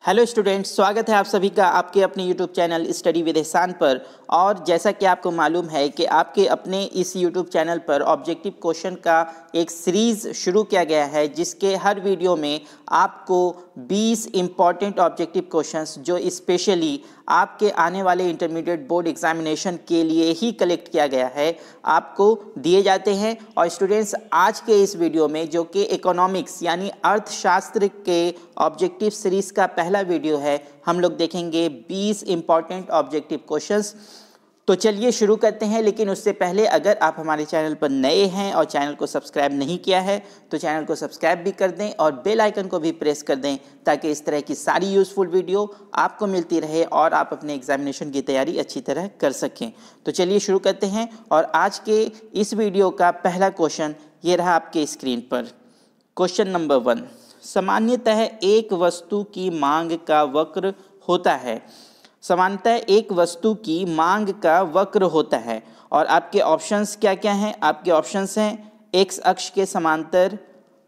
Hello students, स्वागत है आप सभी का आपके अपने यूट्यूब चैनल स्टडी विद एहसान पर। और जैसा कि आपको मालूम है कि आपके अपने इस यूट्यूब चैनल पर ऑब्जेक्टिव क्वेश्चन का एक सीरीज़ शुरू किया गया है, जिसके हर वीडियो में आपको 20 इम्पॉर्टेंट ऑब्जेक्टिव क्वेश्चंस जो स्पेशली आपके आने वाले इंटरमीडिएट बोर्ड एग्जामिनेशन के लिए ही कलेक्ट किया गया है, आपको दिए जाते हैं। और स्टूडेंट्स, आज के इस वीडियो में जो कि इकोनॉमिक्स यानी अर्थशास्त्र के ऑब्जेक्टिव सीरीज़ का पहला वीडियो है, हम लोग देखेंगे 20 इंपॉर्टेंट ऑब्जेक्टिव क्वेश्चंस। तो चलिए शुरू करते हैं। लेकिन उससे पहले अगर आप हमारे चैनल पर नए हैं और चैनल को सब्सक्राइब नहीं किया है तो चैनल को सब्सक्राइब भी कर दें और बेल आइकन को भी प्रेस कर दें, ताकि इस तरह की सारी यूज़फुल वीडियो आपको मिलती रहे और आप अपने एग्जामिनेशन की तैयारी अच्छी तरह कर सकें। तो चलिए शुरू करते हैं। और आज के इस वीडियो का पहला क्वेश्चन ये रहा आपके स्क्रीन पर। क्वेश्चन नंबर 1, सामान्यतः एक वस्तु की मांग का वक्र होता है। सामान्यतः एक वस्तु की मांग का वक्र होता है। और आपके ऑप्शंस क्या क्या हैं? आपके ऑप्शंस हैं एक्स अक्ष के समांतर,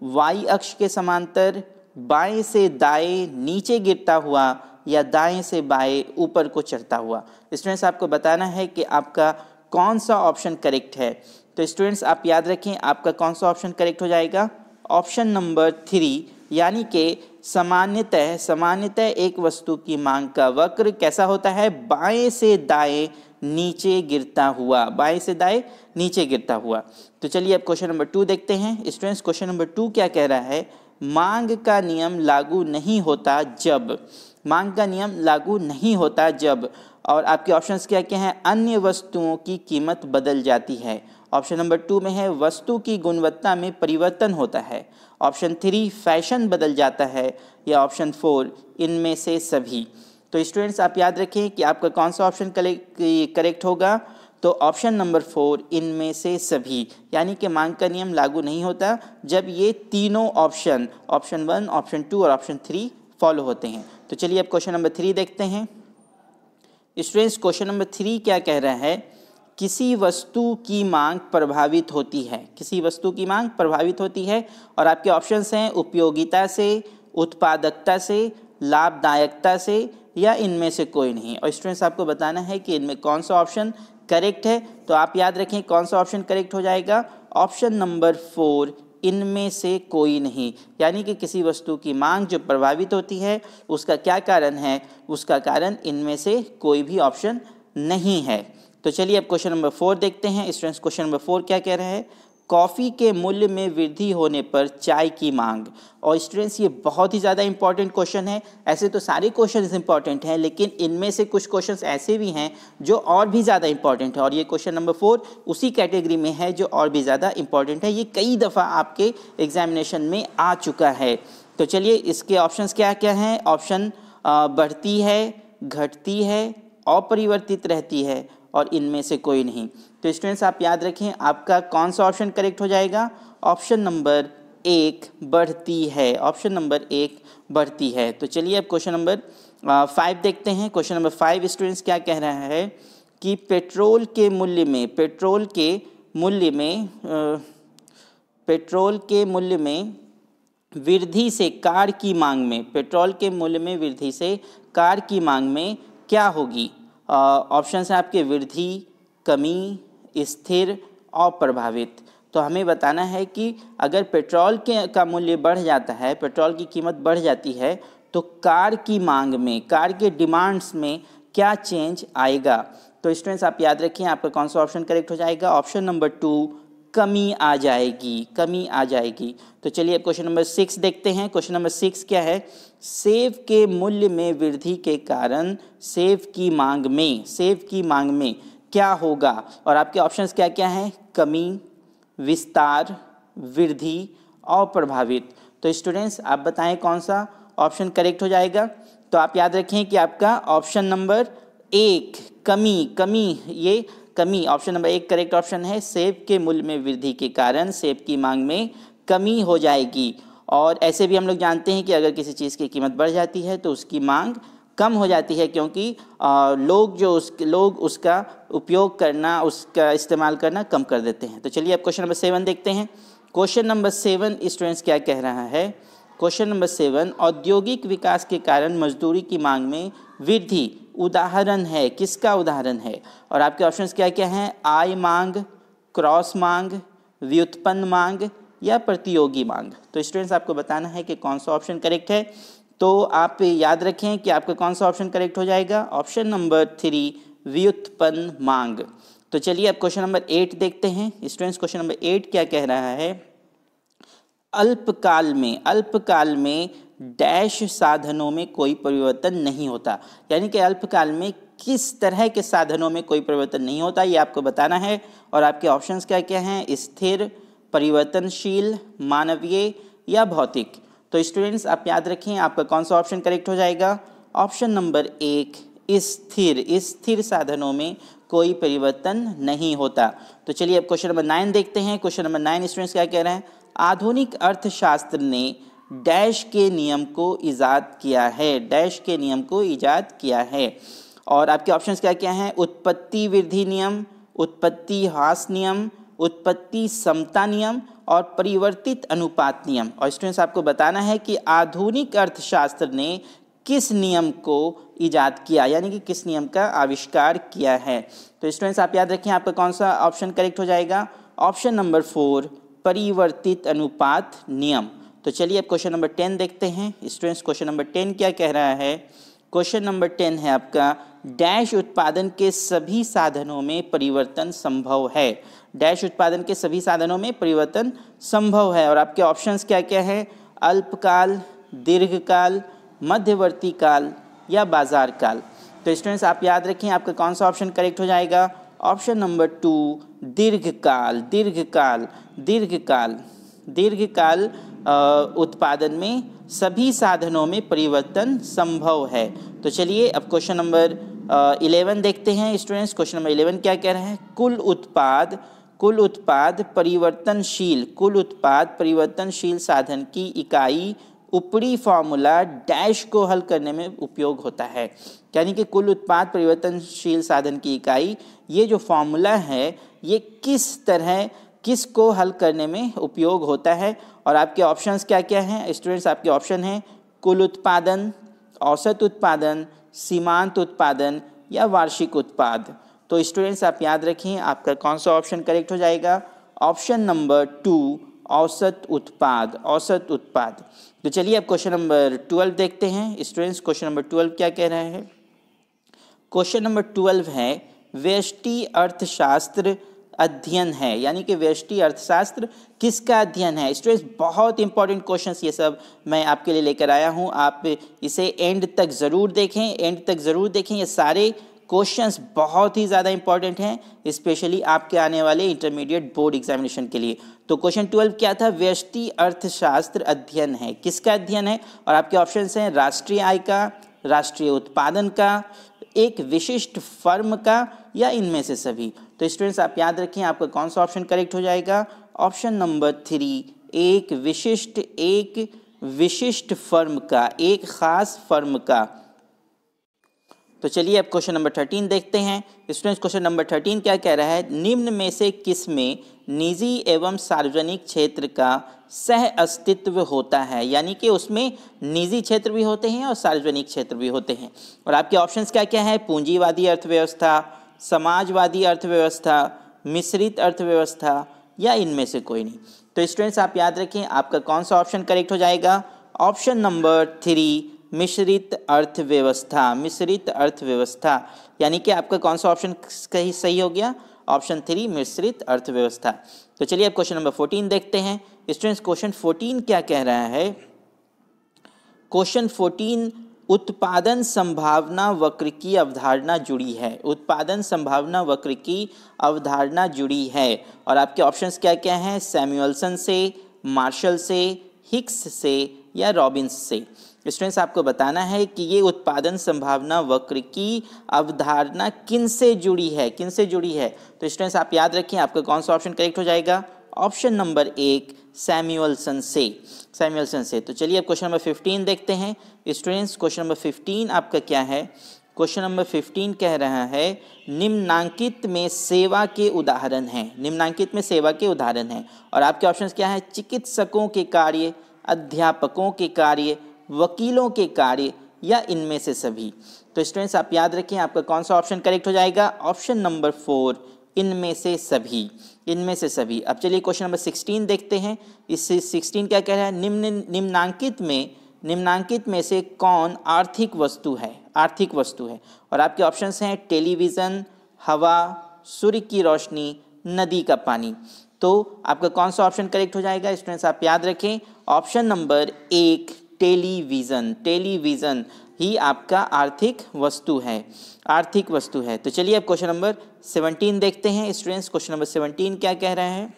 वाई अक्ष के समांतर, बाएं से दाएं नीचे गिरता हुआ, या दाएं से बाएं ऊपर को चढ़ता हुआ। स्टूडेंट्स, आपको बताना है कि आपका कौन सा ऑप्शन करेक्ट है। तो स्टूडेंट्स, आप याद रखें आपका कौन सा ऑप्शन करेक्ट हो जाएगा। ऑप्शन नंबर 3, यानी कि सामान्यतः एक वस्तु की मांग का वक्र कैसा होता है? बाएं से दाएं नीचे गिरता हुआ, बाएं से दाएं नीचे गिरता हुआ। तो चलिए अब क्वेश्चन नंबर 2 देखते हैं। स्टूडेंट्स, क्वेश्चन नंबर 2 क्या कह रहा है? मांग का नियम लागू नहीं होता जब। मांग का नियम लागू नहीं होता जब। और आपके ऑप्शंस क्या क्या हैं? अन्य वस्तुओं की कीमत बदल जाती है। ऑप्शन नंबर 2 में है वस्तु की गुणवत्ता में परिवर्तन होता है। ऑप्शन 3 फैशन बदल जाता है, या ऑप्शन 4 इनमें से सभी। तो स्टूडेंट्स, आप याद रखें कि आपका कौन सा ऑप्शन करेक्ट होगा। तो ऑप्शन नंबर 4 इनमें से सभी, यानी कि मांग का नियम लागू नहीं होता जब ये तीनों ऑप्शन 1, ऑप्शन 2 और ऑप्शन 3 फॉलो होते हैं। तो चलिए अब क्वेश्चन नंबर 3 देखते हैं। स्टूडेंट्स, क्वेश्चन नंबर 3 क्या कह रहा है? किसी वस्तु की मांग प्रभावित होती है। किसी वस्तु की मांग प्रभावित होती है। और आपके ऑप्शंस हैं उपयोगिता से, उत्पादकता से, लाभदायकता से, या इनमें से कोई नहीं। और स्टूडेंट्स, आपको बताना है कि इनमें कौन सा ऑप्शन करेक्ट है। तो आप याद रखें कौन सा ऑप्शन करेक्ट हो जाएगा। ऑप्शन नंबर 4 इनमें से कोई नहीं, यानी कि किसी वस्तु की मांग जो प्रभावित होती है उसका क्या कारण है? उसका कारण इनमें से कोई भी ऑप्शन नहीं है। तो चलिए अब क्वेश्चन नंबर 4 देखते हैं। स्टूडेंट्स, क्वेश्चन नंबर 4 क्या कह रहा है? कॉफ़ी के मूल्य में वृद्धि होने पर चाय की मांग। और स्टूडेंट्स, ये बहुत ही ज़्यादा इंपॉर्टेंट क्वेश्चन है। ऐसे तो सारे क्वेश्चंस इंपॉर्टेंट हैं, लेकिन इनमें से कुछ क्वेश्चंस ऐसे भी हैं जो और भी ज़्यादा इंपॉर्टेंट है। और ये क्वेश्चन नंबर 4 उसी कैटेगरी में है जो और भी ज़्यादा इंपॉर्टेंट है। ये कई दफ़ा आपके एग्जामिनेशन में आ चुका है। तो चलिए इसके ऑप्शंस क्या क्या हैं। ऑप्शन बढ़ती है, घटती है, अपरिवर्तित रहती है, और इनमें से कोई नहीं। तो स्टूडेंट्स, आप याद रखें आपका कौन सा ऑप्शन करेक्ट हो जाएगा। ऑप्शन नंबर 1 बढ़ती है। ऑप्शन नंबर 1 बढ़ती है। तो चलिए अब क्वेश्चन नंबर 5 देखते हैं। क्वेश्चन नंबर 5 स्टूडेंट्स क्या कह रहा है कि पेट्रोल के मूल्य में वृद्धि से कार की मांग में, पेट्रोल के मूल्य में वृद्धि से कार की मांग में क्या होगी? ऑप्शन है आपके वृद्धि, कमी, स्थिर और प्रभावित। तो हमें बताना है कि अगर पेट्रोल का मूल्य बढ़ जाता है, पेट्रोल की कीमत बढ़ जाती है, तो कार की मांग में, कार के डिमांड्स में क्या चेंज आएगा। तो स्टूडेंट्स, आप याद रखिए आपका कौन सा ऑप्शन करेक्ट हो जाएगा। ऑप्शन नंबर 2 कमी आ जाएगी। तो चलिए अब क्वेश्चन नंबर 6 देखते हैं। क्वेश्चन नंबर 6 क्या है? सेब के मूल्य में वृद्धि के कारण सेब की मांग में क्या होगा? और आपके ऑप्शंस क्या क्या हैं? कमी, विस्तार, वृद्धि और प्रभावित। तो स्टूडेंट्स, आप बताएं कौन सा ऑप्शन करेक्ट हो जाएगा। तो आप याद रखें कि आपका ऑप्शन नंबर 1 कमी, ऑप्शन नंबर 1 करेक्ट ऑप्शन है। सेब के मूल्य में वृद्धि के कारण सेब की मांग में कमी हो जाएगी। और ऐसे भी हम लोग जानते हैं कि अगर किसी चीज़ की कीमत बढ़ जाती है तो उसकी मांग कम हो जाती है, क्योंकि लोग उसका उपयोग करना, उसका इस्तेमाल करना कम कर देते हैं। तो चलिए अब क्वेश्चन नंबर 7 देखते हैं। क्वेश्चन नंबर 7 स्टूडेंट्स क्या कह रहा है? क्वेश्चन नंबर 7, औद्योगिक विकास के कारण मजदूरी की मांग में वृद्धि उदाहरण है, किसका उदाहरण है? और आपके ऑप्शंस क्या क्या हैं? आय मांग, क्रॉस मांग, व्युत्पन्न मांग या प्रतियोगी मांग। तो स्टूडेंट्स आपको बताना है कि कौन सा ऑप्शन करेक्ट है। तो आप याद रखें कि आपका कौन सा ऑप्शन करेक्ट हो जाएगा? ऑप्शन नंबर 3 व्युत्पन्न मांग। तो चलिए अब क्वेश्चन नंबर 8 देखते हैं। स्टूडेंट्स क्वेश्चन नंबर 8 क्या कह रहा है? अल्पकाल में डैश साधनों में कोई परिवर्तन नहीं होता, यानी कि अल्पकाल में किस तरह के साधनों में कोई परिवर्तन नहीं होता, ये आपको बताना है। और आपके ऑप्शंस क्या क्या हैं? स्थिर, परिवर्तनशील, मानवीय या भौतिक। तो स्टूडेंट्स आप याद रखें आपका कौन सा ऑप्शन करेक्ट हो जाएगा? ऑप्शन नंबर 1 स्थिर साधनों में कोई परिवर्तन नहीं होता। तो चलिए अब क्वेश्चन नंबर 9 देखते हैं। क्वेश्चन नंबर 9 स्टूडेंट्स क्या कह रहे हैं? आधुनिक अर्थशास्त्र ने डैश के नियम को ईजाद किया है, डैश के नियम को ईजाद किया है। और आपके ऑप्शंस क्या क्या हैं? उत्पत्ति वृद्धि नियम, उत्पत्ति ह्रास नियम, उत्पत्ति समता नियम और परिवर्तित अनुपात नियम। और स्टूडेंट्स आपको बताना है कि आधुनिक अर्थशास्त्र ने किस नियम को ईजाद किया, यानी कि किस नियम का आविष्कार किया है। तो स्टूडेंट्स आप याद रखें आपका कौन सा ऑप्शन करेक्ट हो जाएगा? ऑप्शन नंबर 4 परिवर्तित अनुपात नियम। तो चलिए अब क्वेश्चन नंबर 10 देखते हैं। स्टूडेंट्स क्वेश्चन नंबर 10 क्या कह रहा है? क्वेश्चन नंबर 10 है आपका, डैश उत्पादन के सभी साधनों में परिवर्तन संभव है। डैश उत्पादन के सभी साधनों में परिवर्तन संभव है। और आपके ऑप्शंस क्या क्या है? अल्पकाल, दीर्घकाल, मध्यवर्ती काल या बाजार काल। तो स्टूडेंट्स आप याद रखें आपका कौन सा ऑप्शन करेक्ट हो जाएगा? ऑप्शन नंबर 2 दीर्घकाल। दीर्घकाल उत्पादन में सभी साधनों में परिवर्तन संभव है। तो चलिए अब क्वेश्चन नंबर 11 देखते हैं। स्टूडेंट्स क्वेश्चन नंबर 11 क्या कह रहा है? कुल उत्पाद परिवर्तनशील साधन की इकाई ऊपरी फॉर्मूला डैश को हल करने में उपयोग होता है। यानी कि कुल उत्पाद परिवर्तनशील साधन की इकाई, ये जो फॉर्मूला है ये किस को हल करने में उपयोग होता है। और आपके ऑप्शंस क्या क्या हैं? स्टूडेंट्स आपके ऑप्शन हैं कुल उत्पादन, औसत उत्पादन, सीमांत उत्पादन या वार्षिक उत्पाद। तो स्टूडेंट्स आप याद रखें आपका कौन सा ऑप्शन करेक्ट हो जाएगा? ऑप्शन नंबर 2 औसत उत्पाद। तो चलिए अब क्वेश्चन नंबर 12 देखते हैं। स्टूडेंट्स क्वेश्चन नंबर 12 क्या कह रहा है? क्वेश्चन नंबर 12 है व्यष्टि अर्थशास्त्र अध्ययन है, यानी कि व्यष्टि अर्थशास्त्र किसका अध्ययन है। स्टूडेंट्स बहुत इंपॉर्टेंट क्वेश्चंस ये सब मैं आपके लिए लेकर आया हूँ, आप इसे एंड तक ज़रूर देखें। ये सारे क्वेश्चंस बहुत ही ज़्यादा इंपॉर्टेंट हैं, स्पेशली आपके आने वाले इंटरमीडिएट बोर्ड एग्जामिनेशन के लिए। तो क्वेश्चन 12 क्या था? व्यष्टि अर्थशास्त्र अध्ययन है, किसका अध्ययन है? और आपके ऑप्शंस हैं राष्ट्रीय आय का, राष्ट्रीय उत्पादन का, एक विशिष्ट फर्म का या इनमें से सभी। तो स्टूडेंट्स आप याद रखें आपका कौन सा ऑप्शन करेक्ट हो जाएगा? ऑप्शन नंबर 3 एक विशिष्ट फर्म का, एक खास फर्म का। तो चलिए अब क्वेश्चन नंबर 13 देखते हैं। स्टूडेंट्स क्वेश्चन नंबर 13 क्या कह रहा है? निम्न में से किसमें निजी एवं सार्वजनिक क्षेत्र का सह अस्तित्व होता है, यानी कि उसमें निजी क्षेत्र भी होते हैं और सार्वजनिक क्षेत्र भी होते हैं। और आपके ऑप्शंस क्या क्या है? पूंजीवादी अर्थव्यवस्था, समाजवादी अर्थव्यवस्था, मिश्रित अर्थव्यवस्था या इनमें से कोई नहीं। तो स्टूडेंट्स आप याद रखें आपका कौन सा ऑप्शन करेक्ट हो जाएगा? ऑप्शन नंबर 3 मिश्रित अर्थव्यवस्था, यानी कि आपका कौन सा ऑप्शन सही हो गया? ऑप्शन 3 मिश्रित अर्थव्यवस्था। तो चलिए अब क्वेश्चन नंबर 14 देखते हैं। स्टूडेंट्स क्वेश्चन 14 क्या कह रहा है? क्वेश्चन 14 उत्पादन संभावना वक्र की अवधारणा जुड़ी है। और आपके ऑप्शंस क्या क्या हैं? सैमुअलसन से, मार्शल से, हिक्स से या रॉबिन्स से। स्टूडेंट्स आपको बताना है कि ये उत्पादन संभावना वक्र की अवधारणा किन से जुड़ी है। तो स्टूडेंट्स आप याद रखें आपका कौन सा ऑप्शन करेक्ट हो जाएगा? ऑप्शन नंबर 1 सैमुअलसन से। तो चलिए अब क्वेश्चन नंबर 15 देखते हैं। स्टूडेंट्स क्वेश्चन नंबर 15 आपका क्या है? क्वेश्चन नंबर 15 कह रहा है निम्नांकित में सेवा के उदाहरण हैं। और आपके ऑप्शंस क्या है? चिकित्सकों के कार्य, अध्यापकों के कार्य, वकीलों के कार्य या इनमें से सभी। तो स्टूडेंट्स आप याद रखें आपका कौन सा ऑप्शन करेक्ट हो जाएगा, ऑप्शन नंबर 4 इनमें से सभी, इनमें से सभी। अब चलिए क्वेश्चन नंबर 16 देखते हैं। इससे 16 क्या कह रहा है, निम्नांकित में से कौन आर्थिक वस्तु है, आर्थिक वस्तु है। और आपके ऑप्शंस हैं टेलीविज़न, हवा, सूर्य की रोशनी, नदी का पानी। तो आपका कौन सा ऑप्शन करेक्ट हो जाएगा स्टूडेंट्स आप याद रखें, ऑप्शन नंबर 1 टेलीविज़न, टेलीविज़न ही आपका आर्थिक वस्तु है, आर्थिक वस्तु है। तो चलिए अब क्वेश्चन नंबर 17 देखते हैं स्टूडेंट्स। क्वेश्चन नंबर 17 क्या कह रहा है,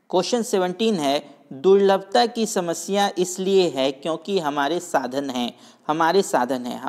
क्वेश्चन 17 है दुर्लभता की समस्या इसलिए है क्योंकि हमारे साधन हैं, हमारे साधन हैं,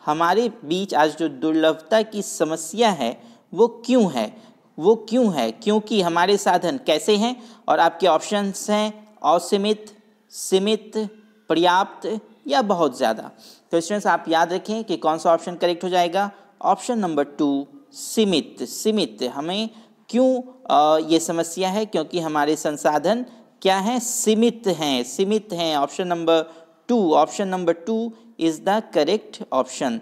हमारे बीच आज जो दुर्लभता की समस्या है वो क्यों है, वो क्यों है, क्योंकि हमारे साधन कैसे हैं। और आपके ऑप्शंस हैं असीमित, सीमित, पर्याप्त या बहुत ज़्यादा। तो स्टूडेंट्स आप याद रखें कि कौन सा ऑप्शन करेक्ट हो जाएगा, ऑप्शन नंबर 2 सीमित, सीमित। हमें क्यों ये समस्या है, क्योंकि हमारे संसाधन क्या हैं, सीमित हैं, सीमित हैं। Option number 2, option number 2 is the correct option.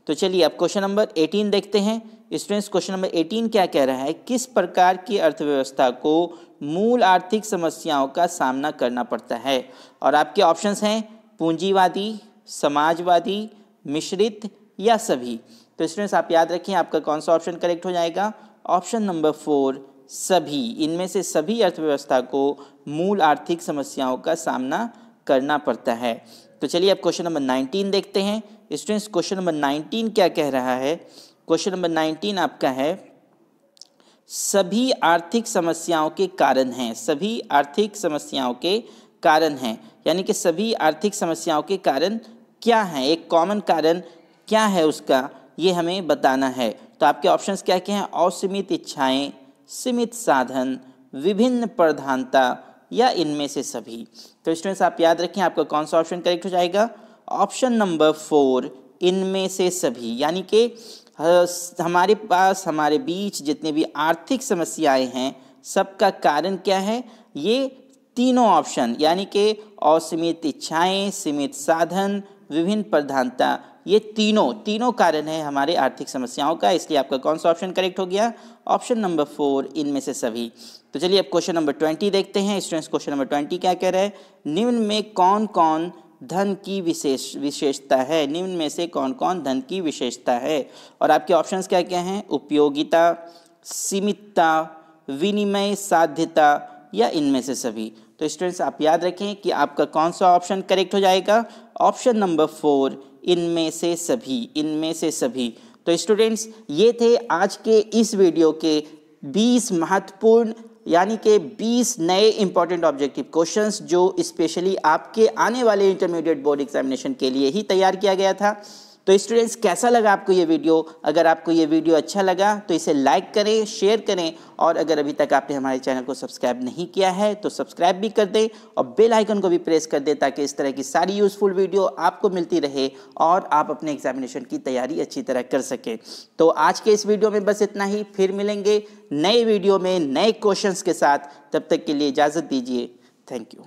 तो चलिए अब क्वेश्चन नंबर 18 देखते हैं स्टूडेंट्स। क्वेश्चन नंबर 18 क्या कह रहा है, किस प्रकार की अर्थव्यवस्था को मूल आर्थिक समस्याओं का सामना करना पड़ता है। और आपके ऑप्शंस हैं पूंजीवादी, समाजवादी, मिश्रित या सभी। तो स्टूडेंट्स आप याद रखें आपका कौन सा ऑप्शन करेक्ट हो जाएगा, ऑप्शन नंबर 4 सभी। इनमें से सभी अर्थव्यवस्था को मूल आर्थिक समस्याओं का सामना करना पड़ता है। तो चलिए अब क्वेश्चन नंबर 19 देखते हैं स्टूडेंट्स। क्वेश्चन नंबर 19 क्या कह रहा है, क्वेश्चन नंबर 19 आपका है सभी आर्थिक समस्याओं के कारण हैं, सभी आर्थिक समस्याओं के कारण हैं। यानी कि सभी आर्थिक समस्याओं के कारण क्या हैं, एक कॉमन कारण क्या है उसका, ये हमें बताना है। तो आपके ऑप्शंस क्या क्या हैं, असीमित इच्छाएं, सीमित साधन, विभिन्न प्रधानता या इनमें से सभी। तो स्टूडेंट्स आप याद रखें आपका कौन सा ऑप्शन करेक्ट हो जाएगा, ऑप्शन नंबर 4 इनमें से सभी। यानी कि हमारे पास, हमारे बीच जितने भी आर्थिक समस्याएं हैं सबका कारण क्या है, ये तीनों ऑप्शन, यानी कि असीमित इच्छाएं, सीमित साधन, विभिन्न प्रधानता, ये तीनों कारण है हमारे आर्थिक समस्याओं का। इसलिए आपका कौन सा ऑप्शन करेक्ट हो गया, ऑप्शन नंबर 4 इनमें से सभी। तो चलिए अब क्वेश्चन नंबर 20 देखते हैं स्टूडेंट्स। क्वेश्चन नंबर 20 क्या कह रहा है, निम्न में कौन कौन धन की विशेषता है, निम्न में से कौन कौन धन की विशेषता है। और आपके ऑप्शंस क्या क्या हैं, उपयोगिता, सीमितता, विनिमय साध्यता या इनमें से सभी। तो स्टूडेंट्स आप याद रखें कि आपका कौन सा ऑप्शन करेक्ट हो जाएगा, ऑप्शन नंबर 4 इनमें से सभी, इनमें से सभी। तो स्टूडेंट्स ये थे आज के इस वीडियो के 20 महत्वपूर्ण यानी कि 20 नए इंपॉर्टेंट ऑब्जेक्टिव क्वेश्चंस जो स्पेशली आपके आने वाले इंटरमीडिएट बोर्ड एग्जामिनेशन के लिए ही तैयार किया गया था। तो स्टूडेंट्स कैसा लगा आपको ये वीडियो, अगर आपको ये वीडियो अच्छा लगा तो इसे लाइक करें, शेयर करें और अगर अभी तक आपने हमारे चैनल को सब्सक्राइब नहीं किया है तो सब्सक्राइब भी कर दें और बेल आइकन को भी प्रेस कर दें ताकि इस तरह की सारी यूज़फुल वीडियो आपको मिलती रहे और आप अपने एग्जामिनेशन की तैयारी अच्छी तरह कर सकें। तो आज के इस वीडियो में बस इतना ही, फिर मिलेंगे नए वीडियो में नए क्वेश्चंस के साथ। तब तक के लिए इजाज़त दीजिए, थैंक यू।